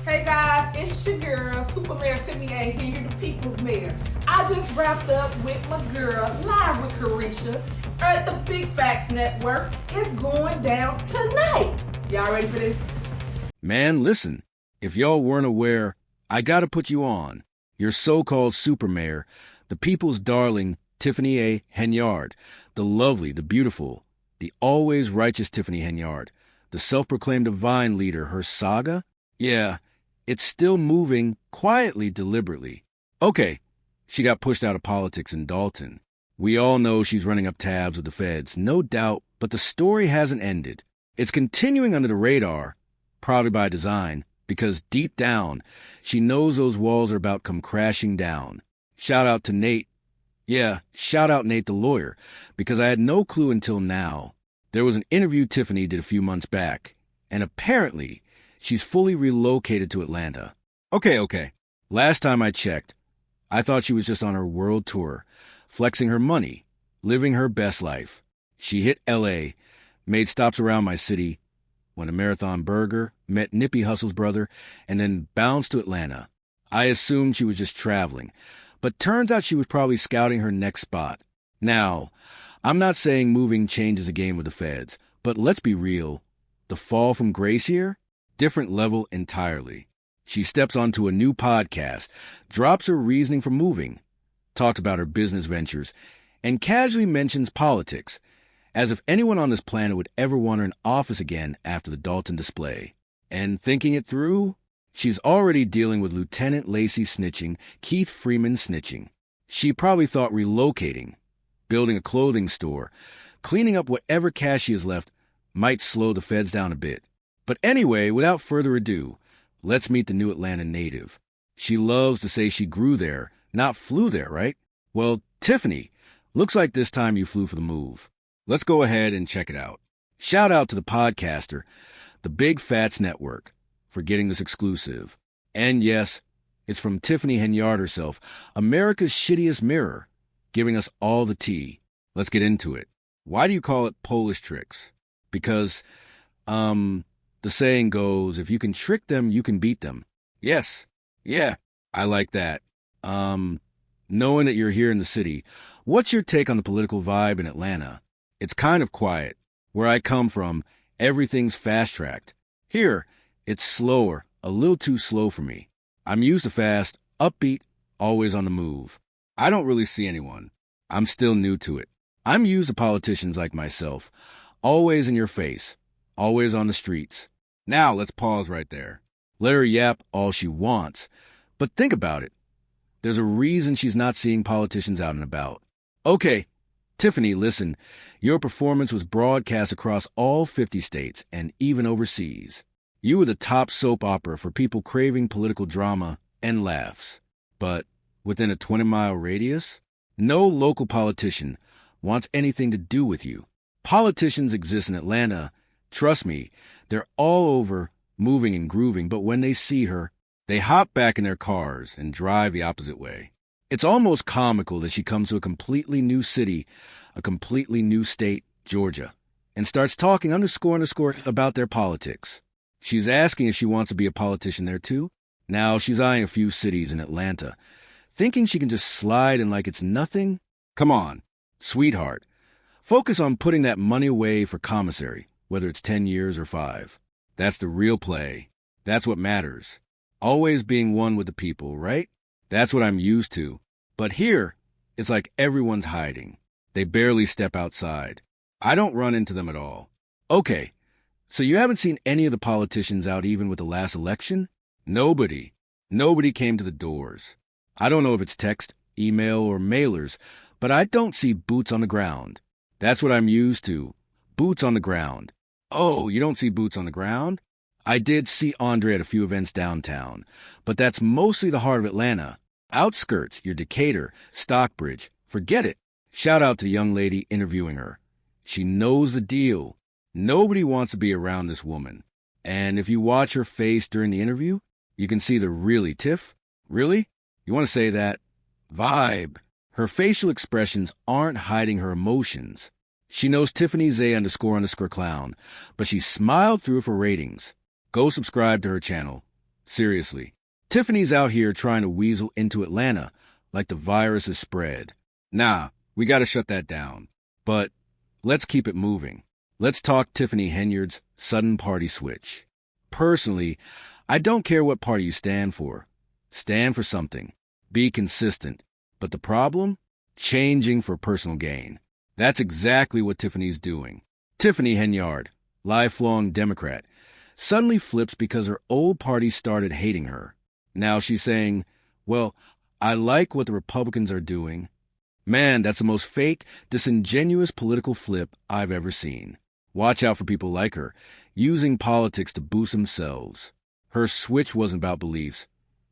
Hey guys, it's your girl, Super Mayor Tiffany Henryard, the People's Mayor. I just wrapped up with my girl, live with Carisha, at the Big Facts Network. It's going down tonight. Y'all ready for this? Man, listen, if y'all weren't aware, I gotta put you on. Your so-called super mayor, the people's darling, Tiffany A. Henyard, the lovely, the beautiful, the always righteous Tiffany Henyard, the self-proclaimed divine leader, her saga? Yeah, it's still moving quietly, deliberately. Okay, she got pushed out of politics in Dalton. We all know she's running up tabs with the feds, no doubt, but the story hasn't ended. It's continuing under the radar, probably by design, because deep down, she knows those walls are about to come crashing down. Shout out to Nate. Yeah, shout out Nate the lawyer, because I had no clue until now. There was an interview Tiffany did a few months back, and apparently she's fully relocated to Atlanta. Okay. Last time I checked, I thought she was just on her world tour, flexing her money, living her best life. She hit L.A., made stops around my city, went a Marathon Burger, met Nippy Hussle's brother, and then bounced to Atlanta. I assumed she was just traveling, but turns out she was probably scouting her next spot. Now, I'm not saying moving changes the game with the feds, but let's be real. The fall from grace here? Different level entirely. She steps onto a new podcast, drops her reasoning for moving, talks about her business ventures, and casually mentions politics, as if anyone on this planet would ever want her in office again after the Dalton display. And thinking it through, she's already dealing with Lieutenant Lacey snitching, Keith Freeman snitching. She probably thought relocating, building a clothing store, cleaning up whatever cash she has left might slow the feds down a bit. But anyway, without further ado, let's meet the new Atlanta native. She loves to say she grew there, not flew there, right? Well, Tiffany, looks like this time you flew for the move. Let's go ahead and check it out. Shout out to the podcaster, the Big Facts Network, for getting this exclusive. And yes, it's from Tiffany Henyard herself, America's shittiest mirror, giving us all the tea. Let's get into it. Why do you call it Polish tricks? Because, the saying goes, if you can trick them, you can beat them. Yes. Yeah, I like that. Knowing that you're here in the city, what's your take on the political vibe in Atlanta? It's kind of quiet. Where I come from, everything's fast-tracked. Here, it's slower, a little too slow for me. I'm used to fast, upbeat, always on the move. I don't really see anyone. I'm still new to it. I'm used to politicians like myself, always in your face, always on the streets. Now let's pause right there. Let her yap all she wants. But think about it. There's a reason she's not seeing politicians out and about. Okay, Tiffany, listen. Your performance was broadcast across all 50 states and even overseas. You were the top soap opera for people craving political drama and laughs. But within a 20-mile radius, no local politician wants anything to do with you. Politicians exist in Atlanta. Trust me, they're all over, moving and grooving, but when they see her, they hop back in their cars and drive the opposite way. It's almost comical that she comes to a completely new city, a completely new state, Georgia, and starts talking underscore about their politics. She's asking if she wants to be a politician there too. Now she's eyeing a few cities in Atlanta, thinking she can just slide in like it's nothing. Come on, sweetheart. Focus on putting that money away for commissary, whether it's 10 years or 5. That's the real play. That's what matters. Always being one with the people, right? That's what I'm used to. But here, it's like everyone's hiding. They barely step outside. I don't run into them at all. Okay, so you haven't seen any of the politicians out even with the last election? Nobody. Nobody came to the doors. I don't know if it's text, email, or mailers, but I don't see boots on the ground. That's what I'm used to. Boots on the ground. Oh, you don't see boots on the ground? I did see Andre at a few events downtown, but that's mostly the heart of Atlanta. Outskirts, your Decatur, Stockbridge, forget it. Shout out to the young lady interviewing her. She knows the deal. Nobody wants to be around this woman. And if you watch her face during the interview, you can see the really Tiff. Really? You want to say that? Vibe. Her facial expressions aren't hiding her emotions. She knows Tiffany's A__clown, but she smiled through for ratings. Go subscribe to her channel. Seriously. Tiffany's out here trying to weasel into Atlanta like the virus is spread. Nah, we gotta shut that down. But let's keep it moving. Let's talk Tiffany Henyard's sudden party switch. Personally, I don't care what party you stand for. Stand for something. Be consistent. But the problem? Changing for personal gain. That's exactly what Tiffany's doing. Tiffany Henyard, lifelong Democrat, suddenly flips because her old party started hating her. Now she's saying, well, I like what the Republicans are doing. Man, that's the most fake, disingenuous political flip I've ever seen. Watch out for people like her, using politics to boost themselves. Her switch wasn't about beliefs.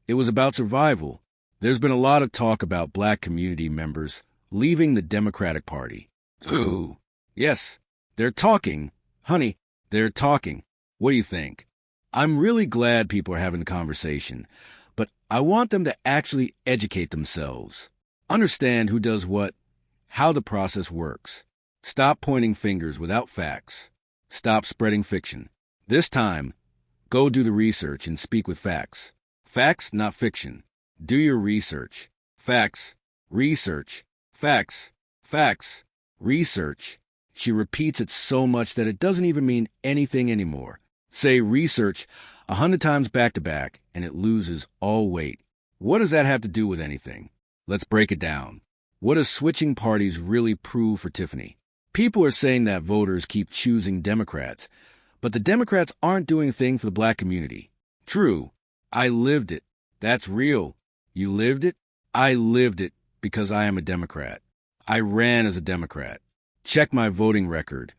It was about survival. There's been a lot of talk about black community members leaving the Democratic Party. Ooh. Yes, they're talking. Honey, they're talking. What do you think? I'm really glad people are having the conversation, but I want them to actually educate themselves. Understand who does what, how the process works. Stop pointing fingers without facts. Stop spreading fiction. This time, go do the research and speak with facts. Facts, not fiction. Do your research. Facts, research, facts, facts, research. She repeats it so much that it doesn't even mean anything anymore. Say research 100 times back to back, and it loses all weight. What does that have to do with anything? Let's break it down. What does switching parties really prove for Tiffany? People are saying that voters keep choosing Democrats, but the Democrats aren't doing a thing for the black community. True. I lived it. That's real. You lived it? I lived it because I am a Democrat. I ran as a Democrat. Check my voting record.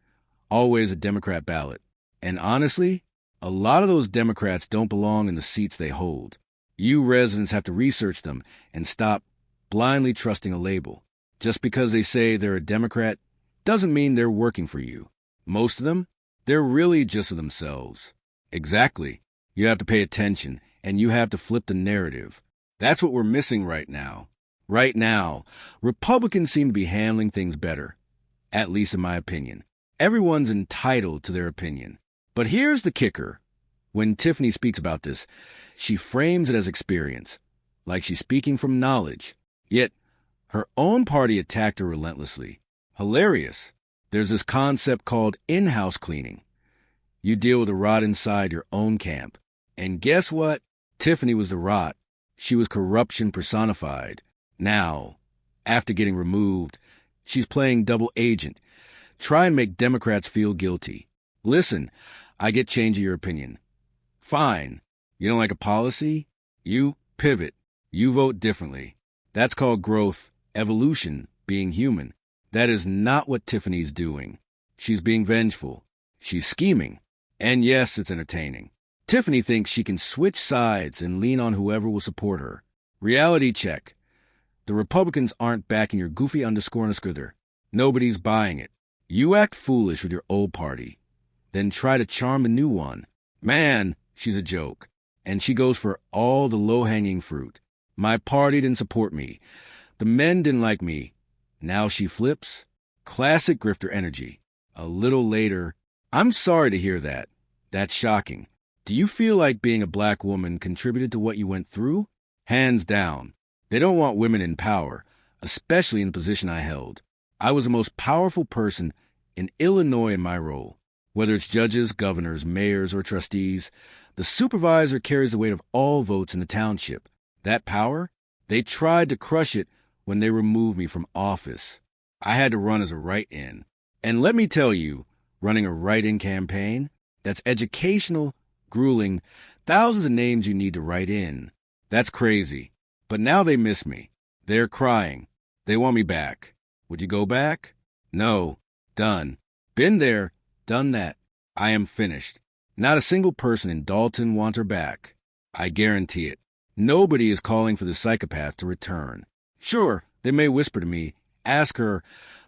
Always a Democrat ballot. And honestly, a lot of those Democrats don't belong in the seats they hold. You residents have to research them and stop blindly trusting a label. Just because they say they're a Democrat doesn't mean they're working for you. Most of them, they're really just for themselves. Exactly. You have to pay attention, and you have to flip the narrative. That's what we're missing right now. Right now, Republicans seem to be handling things better, at least in my opinion. Everyone's entitled to their opinion. But here's the kicker. When Tiffany speaks about this, she frames it as experience, like she's speaking from knowledge. Yet, her own party attacked her relentlessly. Hilarious. There's this concept called in-house cleaning. You deal with the rot inside your own camp. And guess what? Tiffany was the rot. She was corruption personified. Now, after getting removed, she's playing double agent. Try and make Democrats feel guilty. Listen, I get change of your opinion. Fine. You don't like a policy? You pivot. You vote differently. That's called growth, evolution, being human. That is not what Tiffany's doing. She's being vengeful. She's scheming. And yes, it's entertaining. Tiffany thinks she can switch sides and lean on whoever will support her. Reality check. The Republicans aren't backing your goofy _. Nobody's buying it. You act foolish with your old party. Then try to charm the new one. Man, she's a joke. And she goes for all the low-hanging fruit. My party didn't support me. The men didn't like me. Now she flips. Classic grifter energy. A little later, I'm sorry to hear that. That's shocking. Do you feel like being a black woman contributed to what you went through? Hands down. They don't want women in power, especially in the position I held. I was the most powerful person in Illinois in my role. Whether it's judges, governors, mayors, or trustees, the supervisor carries the weight of all votes in the township. That power? They tried to crush it when they removed me from office. I had to run as a write-in. And let me tell you, running a write-in campaign, that's educational, grueling, thousands of names you need to write in. That's crazy. But now they miss me. They're crying. They want me back. Would you go back? No. Done. Been there. Done that. I am finished. Not a single person in Dalton wants her back. I guarantee it. Nobody is calling for the psychopath to return. Sure, they may whisper to me, ask her,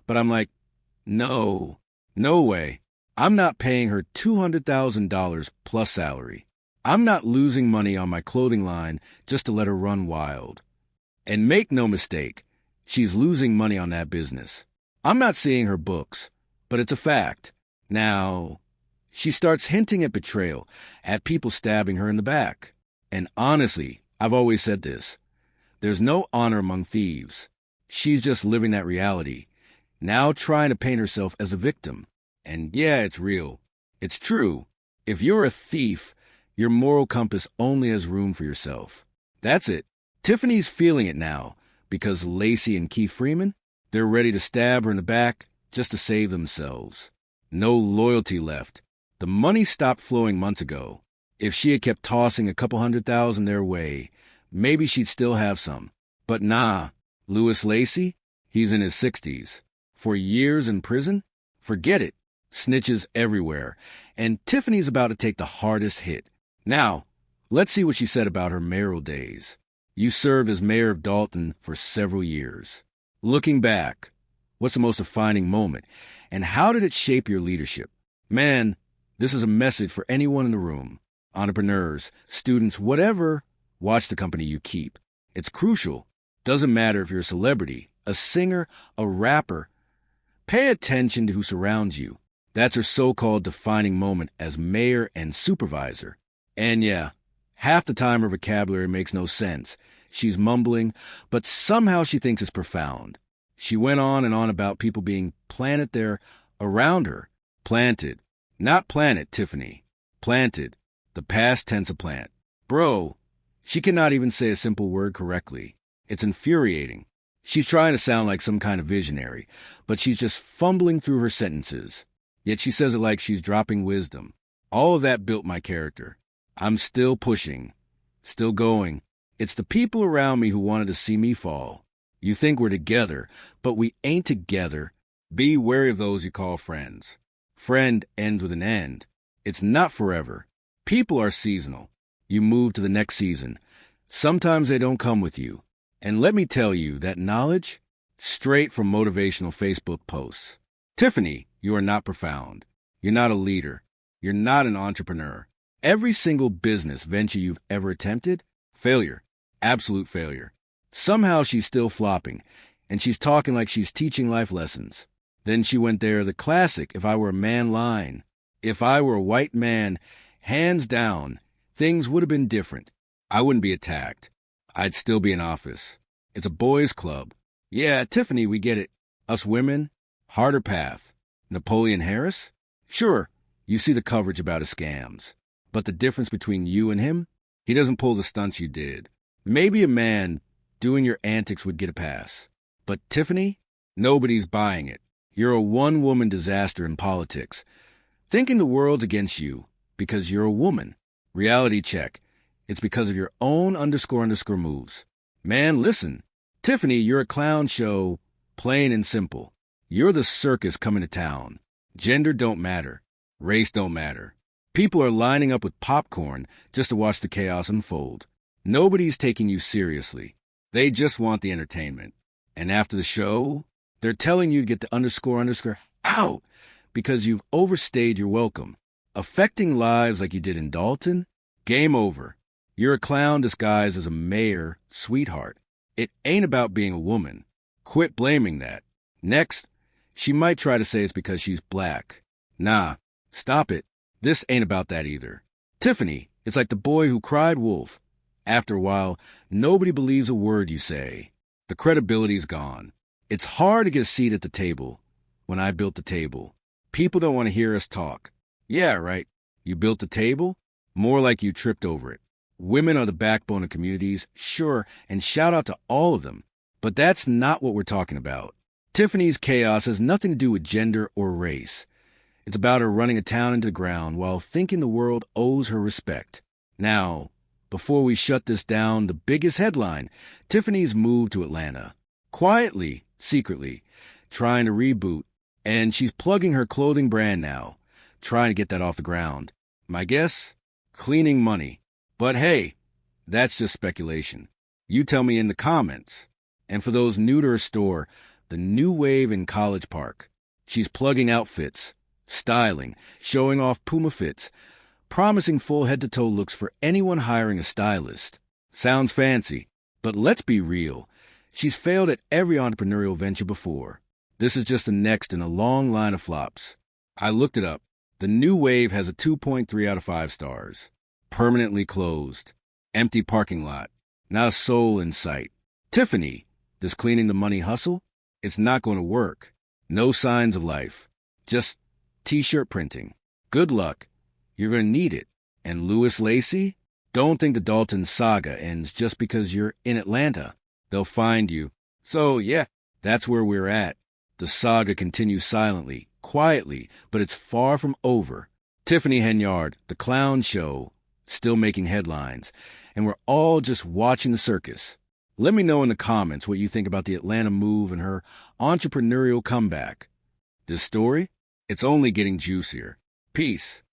but I'm like, no way. I'm not paying her $200,000 plus salary. I'm not losing money on my clothing line just to let her run wild. And make no mistake, she's losing money on that business. I'm not seeing her books, but it's a fact. Now, she starts hinting at betrayal, at people stabbing her in the back. And honestly, I've always said this. There's no honor among thieves. She's just living that reality, now trying to paint herself as a victim. And yeah, it's real. It's true. If you're a thief, your moral compass only has room for yourself. That's it. Tiffany's feeling it now, because Lacey and Keith Freeman, they're ready to stab her in the back just to save themselves. No loyalty left. The money stopped flowing months ago. If she had kept tossing a couple $100,000 their way, maybe she'd still have some. But nah, Louis Lacey, he's in his 60s. For years in prison? Forget it. Snitches everywhere. And Tiffany's about to take the hardest hit. Now, let's see what she said about her mayoral days. You served as mayor of Dalton for several years. Looking back, what's the most defining moment? And how did it shape your leadership? Man, this is a message for anyone in the room. Entrepreneurs, students, whatever, watch the company you keep. It's crucial. Doesn't matter if you're a celebrity, a singer, a rapper. Pay attention to who surrounds you. That's her so-called defining moment as mayor and supervisor. And yeah, half the time her vocabulary makes no sense. She's mumbling, but somehow she thinks it's profound. She went on and on about people being planted there around her. Planted. Not planet, Tiffany. Planted. The past tense of plant. Bro, she cannot even say a simple word correctly. It's infuriating. She's trying to sound like some kind of visionary, but she's just fumbling through her sentences. Yet she says it like she's dropping wisdom. All of that built my character. I'm still pushing. Still going. It's the people around me who wanted to see me fall. You think we're together, but we ain't together. Be wary of those you call friends. Friend ends with an end. It's not forever. People are seasonal. You move to the next season. Sometimes they don't come with you. And let me tell you, that knowledge, straight from motivational Facebook posts. Tiffany, you are not profound. You're not a leader. You're not an entrepreneur. Every single business venture you've ever attempted, failure. Absolute failure. Somehow she's still flopping, and she's talking like she's teaching life lessons. Then she went there, the classic, if I were a man line. If I were a white man, hands down, things would have been different. I wouldn't be attacked. I'd still be in office. It's a boys' club. Yeah, Tiffany, we get it. Us women, harder path. Napoleon Harris? Sure, you see the coverage about his scams. But the difference between you and him? He doesn't pull the stunts you did. Maybe a man doing your antics would get a pass. But Tiffany? Nobody's buying it. You're a one-woman disaster in politics. Thinking the world's against you because you're a woman. Reality check. It's because of your own __ moves. Man, listen. Tiffany, you're a clown show, plain and simple. You're the circus coming to town. Gender don't matter. Race don't matter. People are lining up with popcorn just to watch the chaos unfold. Nobody's taking you seriously. They just want the entertainment. And after the show, they're telling you to get the __ out because you've overstayed your welcome. Affecting lives like you did in Dalton? Game over. You're a clown disguised as a mayor, sweetheart. It ain't about being a woman. Quit blaming that. Next, she might try to say it's because she's black. Nah, stop it. This ain't about that either. Tiffany, it's like the boy who cried wolf. After a while, nobody believes a word you say. The credibility's gone. It's hard to get a seat at the table. When I built the table, people don't want to hear us talk. Yeah, right. You built the table? More like you tripped over it. Women are the backbone of communities, sure, and shout out to all of them. But that's not what we're talking about. Tiffany's chaos has nothing to do with gender or race. It's about her running a town into the ground while thinking the world owes her respect. Now, before we shut this down, the biggest headline, Tiffany's moved to Atlanta. Quietly, secretly, trying to reboot, and she's plugging her clothing brand now, trying to get that off the ground. My guess? Cleaning money. But hey, that's just speculation. You tell me in the comments. And for those new to her store, the new wave in College Park. She's plugging outfits, styling, showing off Puma fits, promising full head-to-toe looks for anyone hiring a stylist. Sounds fancy, but let's be real. She's failed at every entrepreneurial venture before. This is just the next in a long line of flops. I looked it up. The new wave has a 2.3 out of 5 stars. Permanently closed. Empty parking lot. Not a soul in sight. Tiffany, this cleaning the money hustle? It's not going to work. No signs of life. Just t-shirt printing. Good luck. You're going to need it. And Louis Lacey? Don't think the Dalton saga ends just because you're in Atlanta. They'll find you. So, yeah, that's where we're at. The saga continues silently, quietly, but it's far from over. Tiffany Henyard, the clown show, still making headlines. And we're all just watching the circus. Let me know in the comments what you think about the Atlanta move and her entrepreneurial comeback. This story? It's only getting juicier. Peace.